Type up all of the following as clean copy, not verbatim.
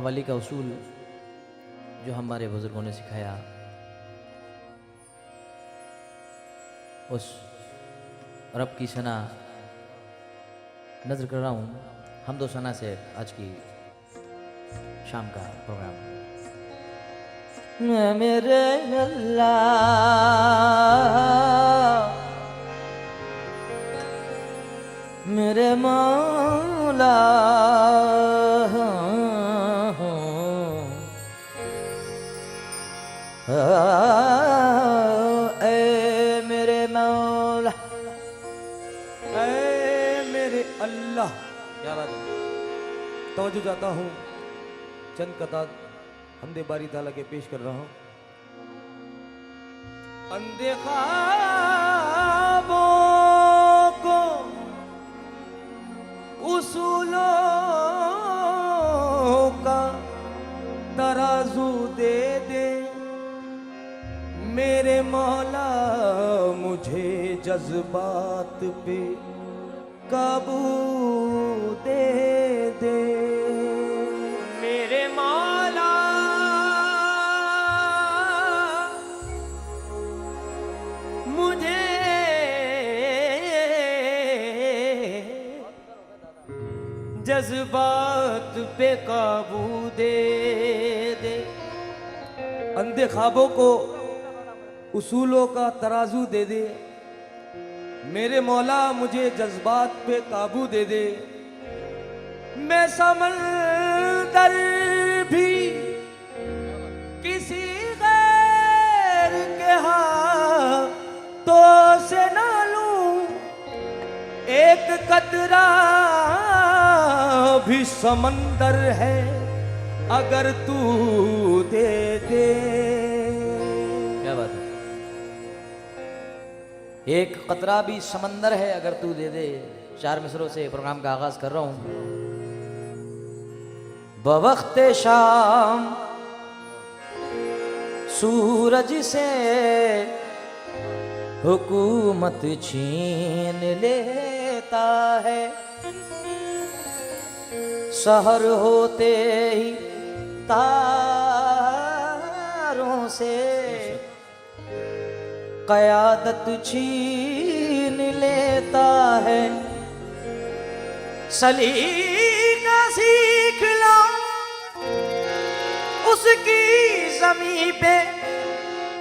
कव्वाली का उसूल जो हमारे बुजुर्गों ने सिखाया, उस रब की सना नजर कर रहा हूँ हमदो सना से आज की शाम का प्रोग्राम। मेरे अल्लाह मेरे मौला ऐ मेरे मौला, ऐ मेरे अल्लाह। क्या बात है। तवज्जो चाहता हूँ, चंद कतार हमदे बारी ताला के पेश कर रहा हूँ। अंधे ख्वाबों को उसूलों का तराजू दे दे मेरे मौला, मुझे जज्बात पे काबू दे दे मेरे मौला, मुझे जज्बात पे काबू दे दे। अंधे ख्वाबों को उसूलों का तराजू दे दे मेरे मौला, मुझे जज्बात पे काबू दे दे। मैं समंदर भी किसी गैर के हाथों से ना लूं, एक कतरा भी समंदर है अगर तू दे दे। क्या बात है। एक कतरा भी समंदर है अगर तू दे दे। 4 मिसरों से प्रोग्राम का आगाज कर रहा हूं। बवख्ते शाम सूरज से हुकूमत छीन लेता है, सहर होते ही तारों से क़यादत छीन लेता है। सलीका सीख लो उसकी ज़मीं पे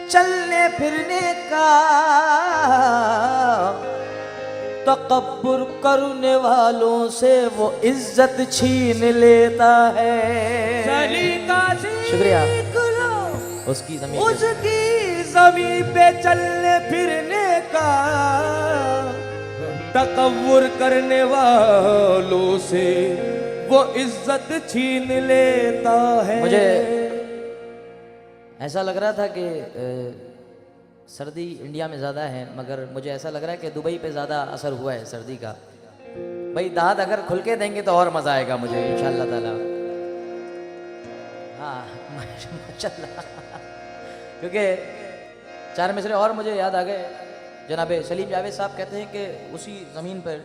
चलने फिरने का, तकब्बुर करने वालों से वो इज्जत छीन लेता है। सलीका शुक्रिया। सीख लो उसकी ज़मीं उसकी ज़मीं पे चलने फिरने का, तकव्वुर करने वालों से वो इज्जत छीन लेता है। मुझे ऐसा लग रहा था कि सर्दी इंडिया में ज़्यादा है, मगर मुझे ऐसा लग रहा है कि दुबई पे ज़्यादा असर हुआ है सर्दी का। भाई दांत अगर खुल के देंगे तो और मज़ा आएगा मुझे इंशाअल्लाह ताला। हाँ माशाअल्लाह। क्योंकि 4 मिसरे और मुझे याद आ गए। जनाब सलीम जावेद साहब कहते हैं कि उसी ज़मीन पर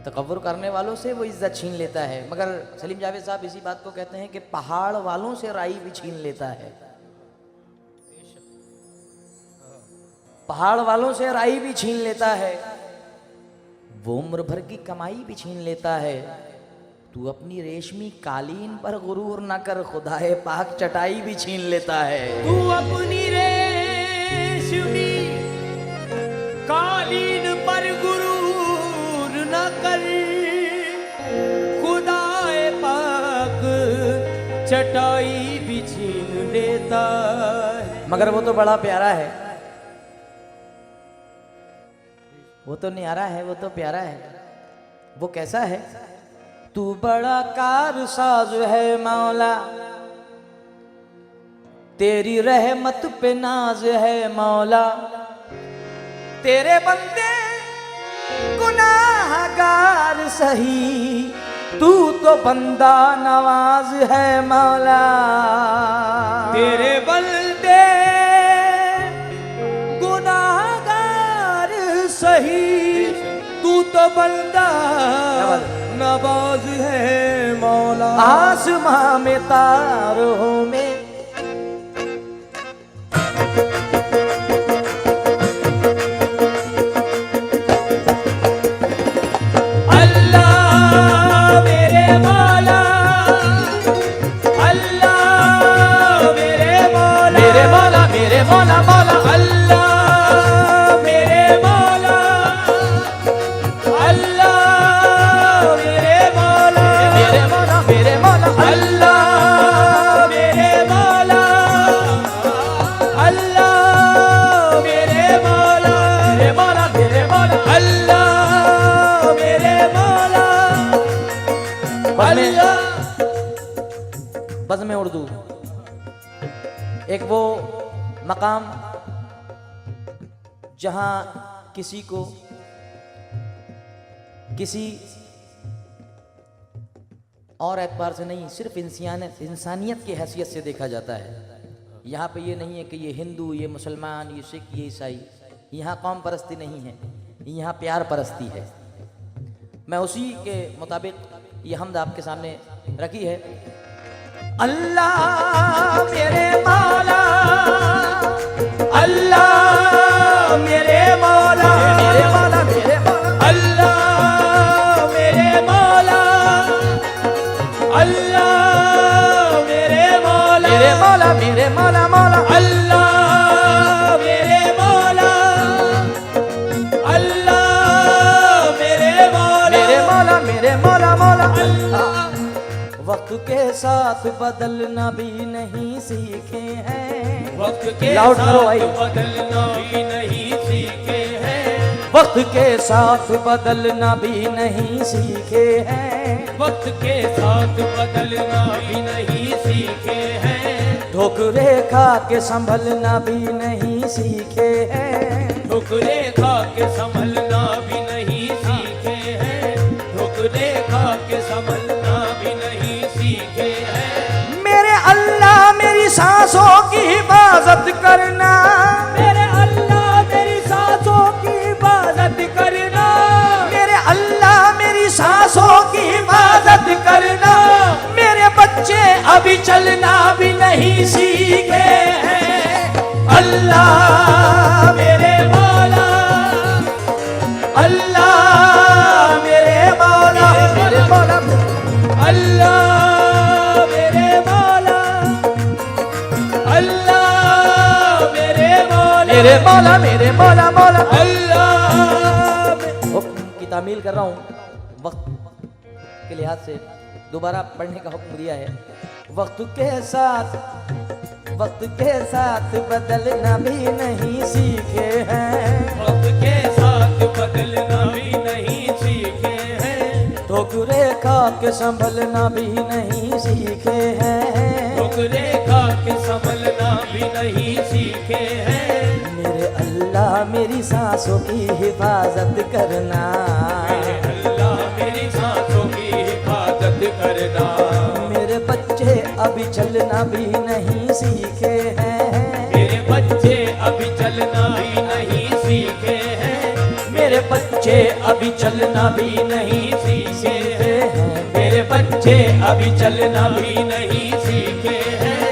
तकव्वुर करने वालों से वो इज्जत छीन लेता है, मगर सलीम जावेद साहब इसी बात को कहते हैं कि पहाड़ वालों से राई भी छीन लेता है। पहाड़ वालों से राई भी छीन लेता है, वो उम्र भर की कमाई भी छीन लेता है। तू अपनी रेशमी कालीन पर गुरूर न कर, खुदाए पाक चटाई भी छीन लेता है। तू अपनी रेशमी कालीन पर गुरूर न कर, खुदाए पाक चटाई भी छीन लेता है। मगर वो तो बड़ा प्यारा है, वो तो न्यारा है, वो तो प्यारा है। वो कैसा है? तू बड़ा कारसाज है मौला, तेरी रहमत पे नाज है मौला, तेरे बंदे गुनाहगार सही, तू तो बंदा नवाज है मौला। तेरे बंदे गुनाहगार सही, तू तो बंदा नवाज है मौला। आसमां में तारों में अल्लाह मेरे मौला, अल्लाह मेरे मौला, मेरे मौला मेरे मौला मौला अल्लाह मेरे मौला, अल्लाह मेरे मौला, मेरे मौला मेरे मौला अल्लाह मेरे मौला, अल्लाह मेरे मौला, मेरे मौला मेरे मौला अल्लाह मेरे मौला, अल्लाह। बज़ में उर्दू एक वो मकाम जहां किसी को किसी और एतबार से नहीं, सिर्फ इंसानियत की हैसियत से देखा जाता है। यहाँ पे ये नहीं है कि ये हिंदू, ये मुसलमान, ये सिख, ये ईसाई। यहाँ कौम परस्ती नहीं है, यहाँ प्यार परस्ती है। मैं उसी के मुताबिक ये हमद आपके सामने रखी है। अल्लाह मेरे मौला, अल्लाह मेरे मौला, मेरे मौला मेरे मौला अल्लाह मेरे मौला, अल्लाह मेरे मौला, मेरे मौला मेरे मौला मौला अल्लाह मेरे मौला, अल्लाह मेरे मौला, मेरे मौला मेरे मौला मौला। वक्त के साथ बदलना भी नहीं सीखे हैं। वक्त के लाउड करो भाई। साथ बदलना भी नहीं सीखे हैं। वक्त के साथ बदलना भी नहीं सीखे हैं। वक्त के साथ बदलना भी नहीं सीखे हैं। ठोकरे खा के संभलना भी नहीं सीखे हैं। ठोकरे खा के संभलना भी नहीं सीखे हैं। ठोकरे खा के संभलना भी नहीं सीखे हैं। मेरे अल्लाह मेरी सांसों की हिफाजत करना, मेरे अल्लाह मेरी सांसों की हिफाजत करना, मेरे अल्लाह मेरी सांसों की हिफाजत करना। मेरे बच्चे अभी चलना भी नहीं सीखे हैं। अल्लाह मेरे मौला, अल्लाह मेरे मौला, मेरे मौला अल्लाह मेरे मौला, अल्लाह मेरे मौला, मेरे मौला मेरे मौला मौला। अल्लाह हुक्म की तामील कर रहा हूँ, वक्त के लिहाज से दोबारा पढ़ने का हुक्म दिया है। वक्त के साथ बदलना भी नहीं सीखे हैं। वक्त के साथ बदलना भी नहीं सीखे हैं। ठोकरे खा के संभलना भी नहीं सीखे हैं। ठोकरे खा के संभलना भी नहीं सीखे हैं। मेरे अल्लाह मेरी सांसों की हिफाजत करना, मेरे अल्लाह मेरी सांसों की हिफाजत करना। मेरे बच्चे अभी चलना भी नहीं सीखे हैं। मेरे बच्चे अभी चलना भी नहीं सीखे हैं। मेरे बच्चे अभी चलना भी नहीं सीखे हैं। मेरे बच्चे अभी चलना भी नहीं सीखे हैं।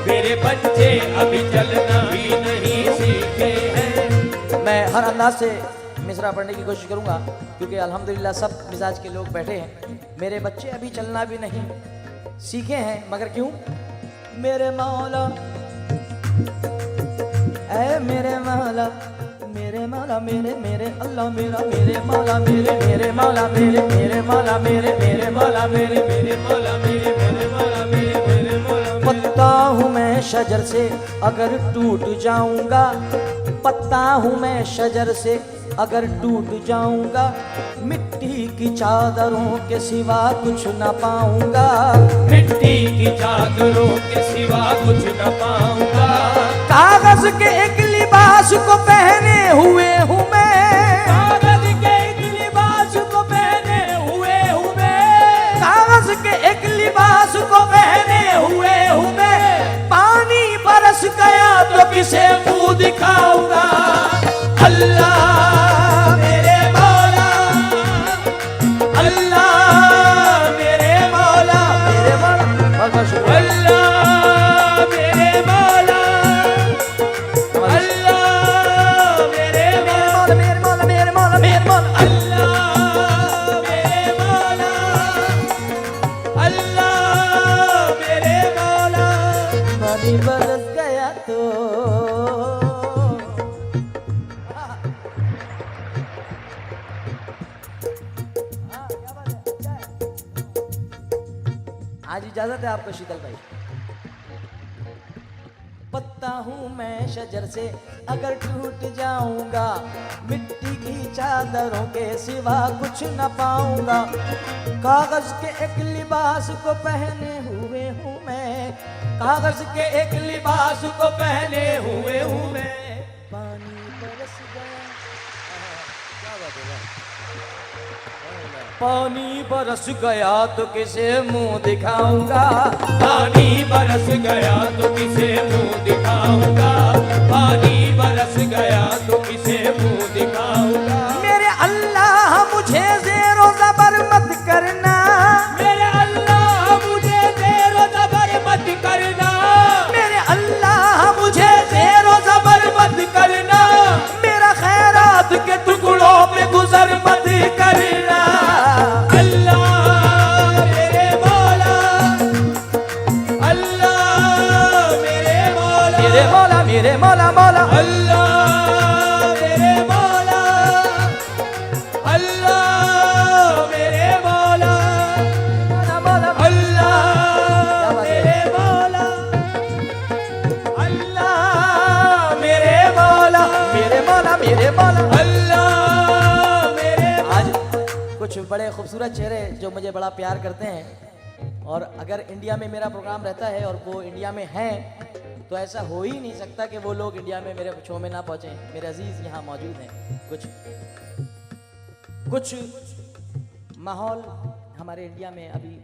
मेरे बच्चे अभी चलना भी नहीं सीखे हैं। मैं हर अंदाज से मिसरा पढ़ने की कोशिश करूंगा, क्योंकि अल्हम्दुलिल्लाह सब मिजाज के लोग बैठे हैं। मेरे बच्चे अभी चलना भी नहीं सीखे हैं, मगर क्यों? मेरे मौला ऐ मेरे मौला, मेरे मौला मेरे मेरे अल्लाह मेरा, मेरे मौला मेरे मौला मेरे मौला मेरे मौला मेरे मौला मेरे मौला मेरे मौला। पत्ता हूँ मैं शजर से अगर टूट जाऊंगा, पत्ता हूँ मैं शजर से अगर टूट जाऊंगा। मिट्टी की चादरों के सिवा कुछ न पाऊंगा। मिट्टी की चादरों के सिवा कुछ न पाऊंगा। कागज के एक लिबास को पहने हुए हूँ मैं। कागज के एक लिबास को पहने हुए हूँ मैं। कागज के एक लिबास को पहने हुए हूँ मैं। पानी बरस गया तो किसे मुंह दिखाऊंगा। अल्लाह मेरे मौला, अल्लाह आज इजाजत है आपको शीतल भाई। पत्ता हूँ मैं शजर से, अगर टूट जाऊंगा मिट्टी की चादरों के सिवा कुछ न पाऊंगा। कागज के एक लिबास को पहने हुए हूँ मैं, कागज के एक लिबास को पहने हुए हूँ मैं। पानी बरस गया, क्या बात है, पानी बरस गया तो किसे मुंह दिखाऊंगा। पानी बरस गया तो किसे मुंह दिखाऊंगा, पानी बरस गया तो किसे मुंह दिखाऊंगा। मेरे अल्लाह मुझे ज़ेरो ज़बर मत करना, मेरे अल्लाह मुझे ज़ेरो ज़बर मत करना, मेरे अल्लाह मुझे ज़ेरो ज़बर मत करना। मेरा खैरात के टुकड़ों पे गुजर मत करना। अल्लाह मेरे मौला, अल्लाह मेरे मौला, मेरे मौला मेरे मौला मौला, अल्लाह मेरे मौला, अल्लाह मेरे मौला, मौला मौला, अल्लाह मेरे मौला, अल्लाह मेरे मौला, मेरे मौला मेरे मौला। अल्लाह मेरे। आज कुछ बड़े खूबसूरत चेहरे जो मुझे बड़ा प्यार करते हैं, और अगर इंडिया में मेरा प्रोग्राम रहता है और वो इंडिया में हैं, तो ऐसा हो ही नहीं सकता कि वो लोग इंडिया में मेरे शो में ना पहुंचे। मेरे अजीज यहाँ मौजूद हैं। कुछ माहौल हमारे इंडिया में अभी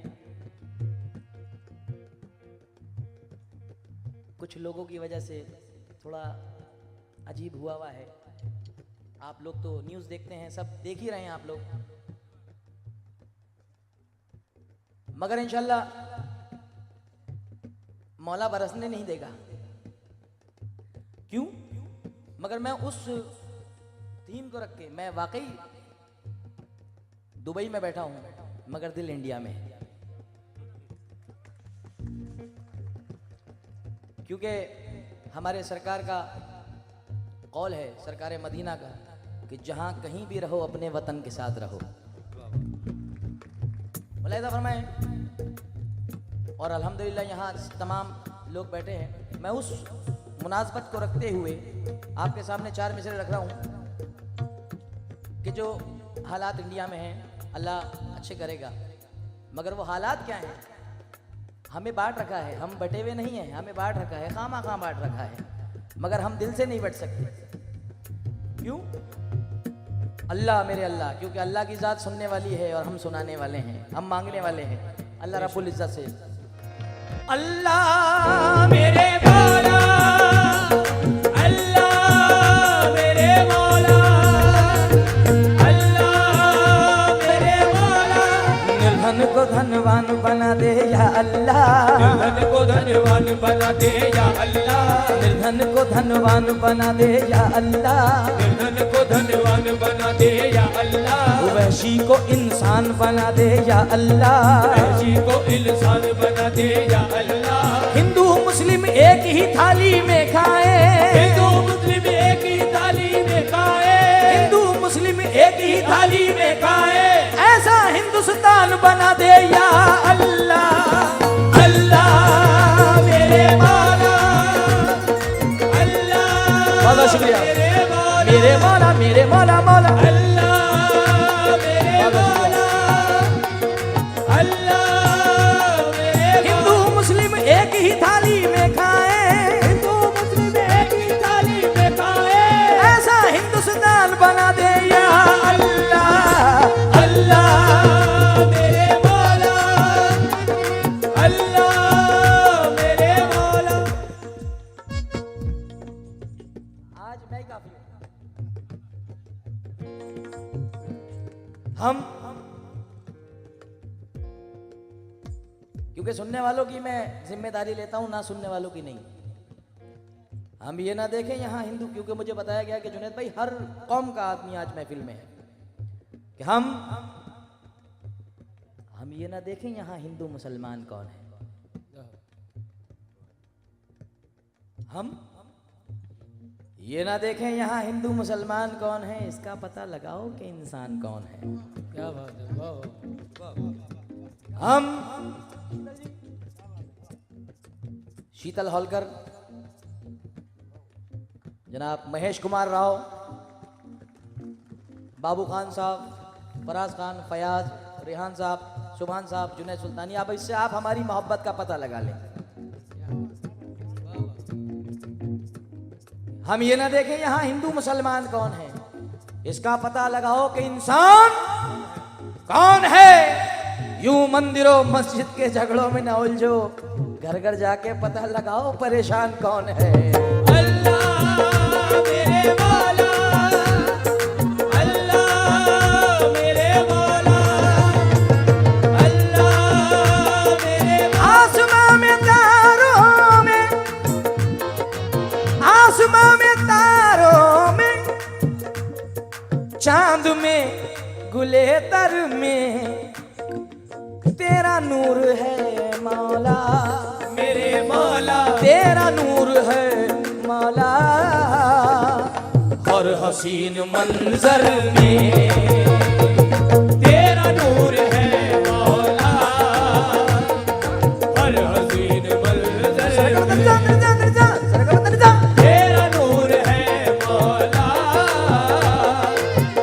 कुछ लोगों की वजह से थोड़ा अजीब हुआ हुआ है। आप लोग तो न्यूज़ देखते हैं, सब देख ही रहे हैं आप लोग, मगर इंशाल्लाह मौला बरसने नहीं देगा। क्यों? मगर मैं उस थीम को रख के, मैं वाकई दुबई में बैठा हूं मगर दिल इंडिया में है। क्योंकि हमारे सरकार का कौल है, सरकार मदीना का, कि जहां कहीं भी रहो अपने वतन के साथ रहो। मुलाहिज़ा फरमाएं। और अल्हम्दुलिल्लाह यहाँ तमाम लोग बैठे हैं। मैं उस मुनासबत को रखते हुए आपके सामने 4 मिसरे रख रहा हूँ कि जो हालात इंडिया में हैं अल्लाह अच्छे करेगा, मगर वो हालात क्या हैं? हमें बांट रखा है, हम बटे हुए नहीं हैं, हमें बांट रखा है, खामा खां बांट रखा है, मगर हम दिल से नहीं बट सकते। क्यों? अल्लाह मेरे अल्लाह, क्योंकि अल्लाह की ज़ात सुनने वाली है और हम सुनाने वाले हैं, हम मांगने वाले हैं अल्लाह रब्बुल इज़्ज़त से। अल्लाह मेरे मौला, अल्लाह मेरे मौला, अल्लाह मेरे मौला। निर्धन को धनवान बना दे या अल्लाह, निर्धन को धनवान बना दे या अल्लाह, निर्धन को धनवान बना दे या अल्लाह, निर्धन को धनवान बना दे या अल्लाह, वहशी को इंसान बना दे या अल्लाह, वहशी को इंसान बना दे या अल्लाह। हिंदू मुस्लिम एक ही थाली में खाए, हिंदू मुस्लिम एक ही थाली में खाए, हिंदू मुस्लिम एक ही थाली में खाए, ऐसा हिंदुस्तान बना दे या अल्लाह। अल्लाह मेरे मौला, अल्लाह बहुत शुक्रिया मेरे मौला मेरे मौला मौला। अल्लाह मेरे मौला, अल्लाह मेरे। हिंदू मुस्लिम एक ही थाली में खाए, हिंदू मुस्लिम एक ही थाली में खाए, ऐसा हिंदुस्तान बना दे या अल्लाह। अल्लाह मेरे मौला, अल्लाह मेरे मौला। आज मैं काफी हूं। हम क्योंकि सुनने वालों की मैं जिम्मेदारी लेता हूं, ना सुनने वालों की नहीं। हम ये ना देखें यहाँ हिंदू, क्योंकि मुझे बताया गया कि जुनैद भाई हर कौम का आदमी आज महफिल में है, कि हम ये ना देखें यहाँ हिंदू मुसलमान कौन है। हम ये ना देखें यहाँ हिंदू मुसलमान कौन है, इसका पता लगाओ कि इंसान कौन है। क्या बात है, वाह वाह। हम शीतल होलकर, जनाब महेश कुमार राव, बाबू खान साहब, फराज खान, फयाज, रेहान साहब, सुभान साहब, जुनैद सुल्तानी। अब इससे आप हमारी मोहब्बत का पता लगा लें। हम ये ना देखें यहां हिंदू मुसलमान कौन है, इसका पता लगाओ कि इंसान कौन है। यूं मंदिरों मस्जिद के झगड़ों में न उलझो, घर घर जाके पता लगाओ परेशान कौन है। अल्लाह मेरे मौला, अल्लाह मेरे मौला, अल्लाह मेरे आसमां में तारों में, आसमां में तारों में, चांद में गुलेतर में, तेरा नूर है मौला, मेरे मौला, तेरा नूर है मौला। हर हसीन मंजर में तेरा नूर है मौला, हर हसीन मंजर में तेरा नूर है मौला,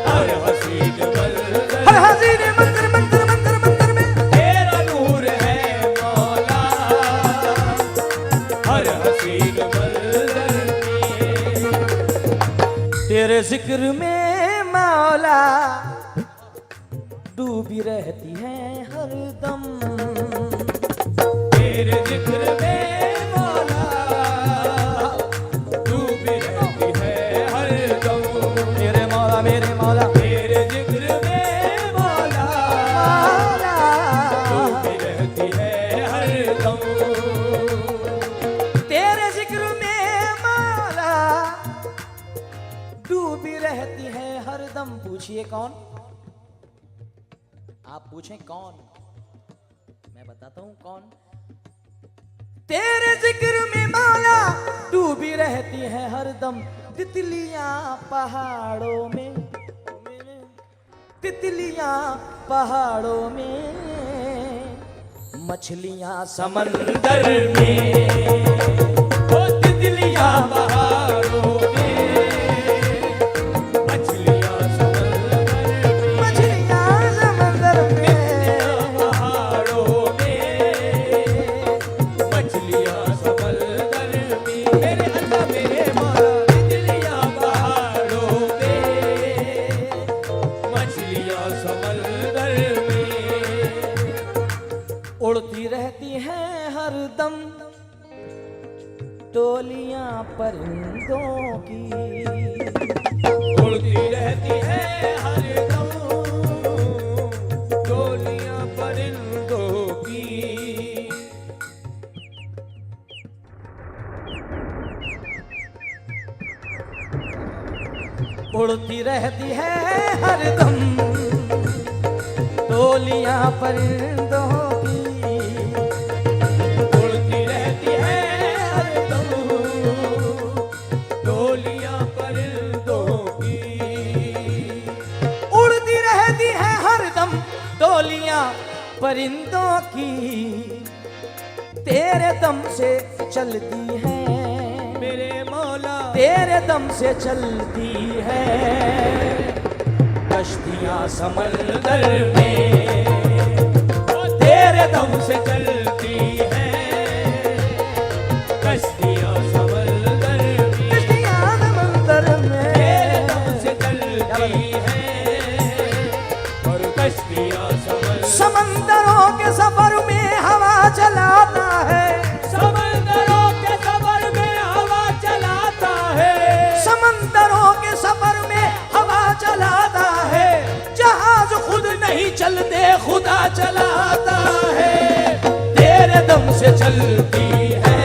हर हसीन मंजर, हर हसीन मंजर मंजर मंजर मंजर में तेरा नूर है मौला, हर हसीन मंजर में तेरे जिक्र में मौला डूबी रहती है हरदम। तेरे जिक्र में मौला डूबी रहती है हर दम। मेरे मौला मेरे मौला तेरे जिक्र में मौला डूबी रहती है हर दम। तेरे जिक्र में मौला डूबी रहती है हरदम। पूछिए कौन? आप पूछें कौन, मैं बताता हूं कौन। तेरे जिक्र में मौला डूबी रहती है हरदम। तितलियां पहाड़ों में, तितलियां पहाड़ों में, मछलियां समंदर में ओ तितलियां पहाड़ों में, मछलियां समंदर में, मछलियां समंदर में, पहाड़ों में, मछलियां समंदर में। मेरे अल्लाह मेरे मौला, तितलियां पहाड़ों में, मछलियां समंदर में, उड़ती रहती हैं हरदम टोलियां परिंदों की। उड़ती रहती है हरदम डोलियां परिंदों की। उड़ती रहती है हरदम टोलियां परिंदों की। उड़ती रहती है हरदम डोलियां परिंदों की। उड़ती रहती है हरदम टोलियां परिंदों की। तेरे दम से चलती है, मेरे मौला, तेरे दम से चलती है कश्तियां समंदर में। ओ तेरे दम से चलती है कश्तियां समंदर में। कश्तियां समंदर तेरे दम में से चलती है और कश्तियां समंदरों के सफर में हवा चलाता है। समंदरों के सफर में हवा चलाता है। समंदरों के सफर में हवा चलाता है। जहाज खुद नहीं चलते खुदा चलाता है। तेरे दम से चलती है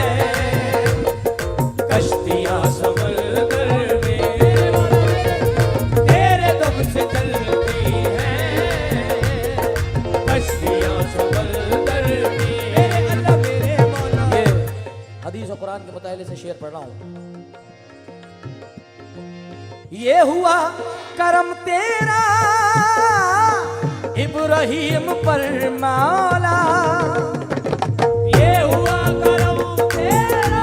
कश्तियां समंदर में। तेरे दम से चलती है कश्तियां समंदर में। मेरे अल्लाह मेरे मौला। ये हदीस और कुरान के मुताले से शेर पढ़ रहा हूं। ये हुआ करम तेरा इब्राहिम पर मौला। ये हुआ करम तेरा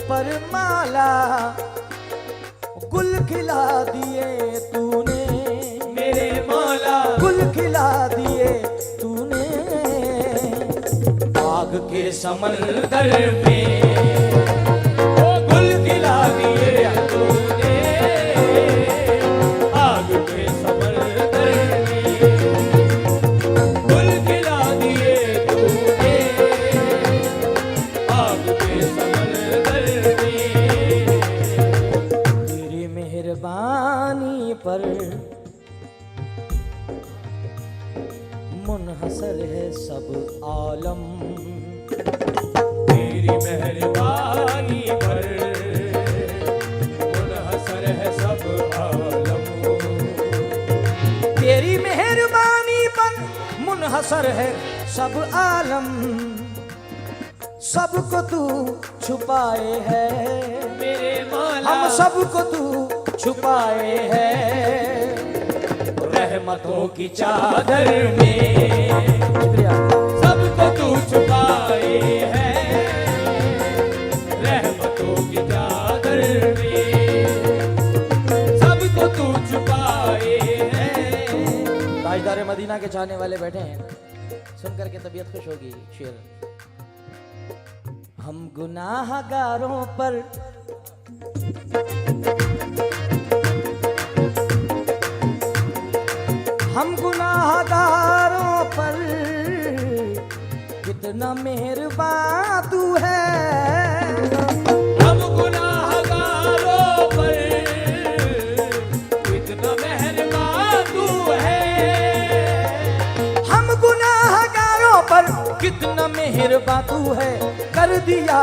पर माला गुल खिला दिए तूने, मेरे मौला गुल खिला दिए तूने, आग के समंदर में वो गुल खिला दिए तूने, आग के समंदर में गुल खिला दिए तूने, आग के समंदर में। तेरी मेहरबानी पर मुनहसर है सब आलम, तेरी मेहरबानी पर मुनहसर है सब आलम, तेरी मेहरबानी पर मुनहसर है सब आलम, सबको तू छुपाए है, मेरे मौला हम सबको तू छुपाए है, रहमतों की चादर में शुक्रिया। सबको तू छुपाए है, रहमतों की चादर में सबको तू छुपाए है। ताजदार मदीना के चाहने वाले बैठे हैं, सुनकर के तबीयत खुश होगी। शेर, हम गुनाहगारों पर हम गुनाहगारों पर कितना मेहरबान तू है, हम गुनाहगारों पर कितना मेहरबान तू है, हम गुनाहगारों पर कितना मेहरबान तू है, कर दिया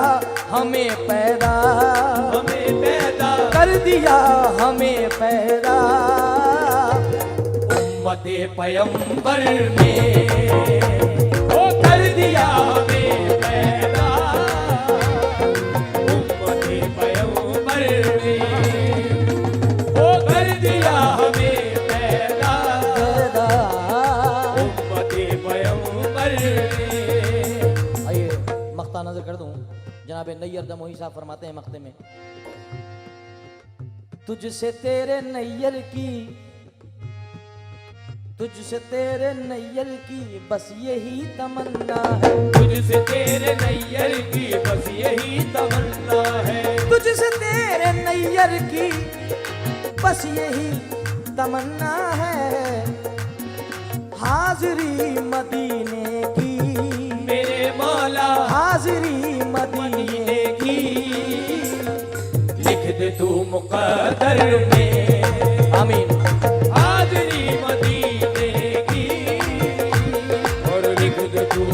हमें पैदा, हमें पैदा कर दिया हमें पैदा, उम्मते पैगंबर में वो कर दिया हमें पैदा, उम्मते पैगंबर में वो कर दिया हमें पैदा, उम्मते पैगंबर में। आइए मख्ता नजर कर दूं, जनाब नैयर दमोही साहब फरमाते हैं मख्ते में, तुझसे तेरे नैयर की, तुझसे तेरे नैयर की बस यही तमन्ना है, तुझसे तेरे नैयर की बस यही तमन्ना है, तुझसे तेरे नैयर की बस यही तमन्ना है, हाजिरी मदीने की, मेरे मौला हाजिरी मदीने की, लिख दे तू मुक़द्दर में, आमीन। हाज़िरी मदीने की, और लिख दे तू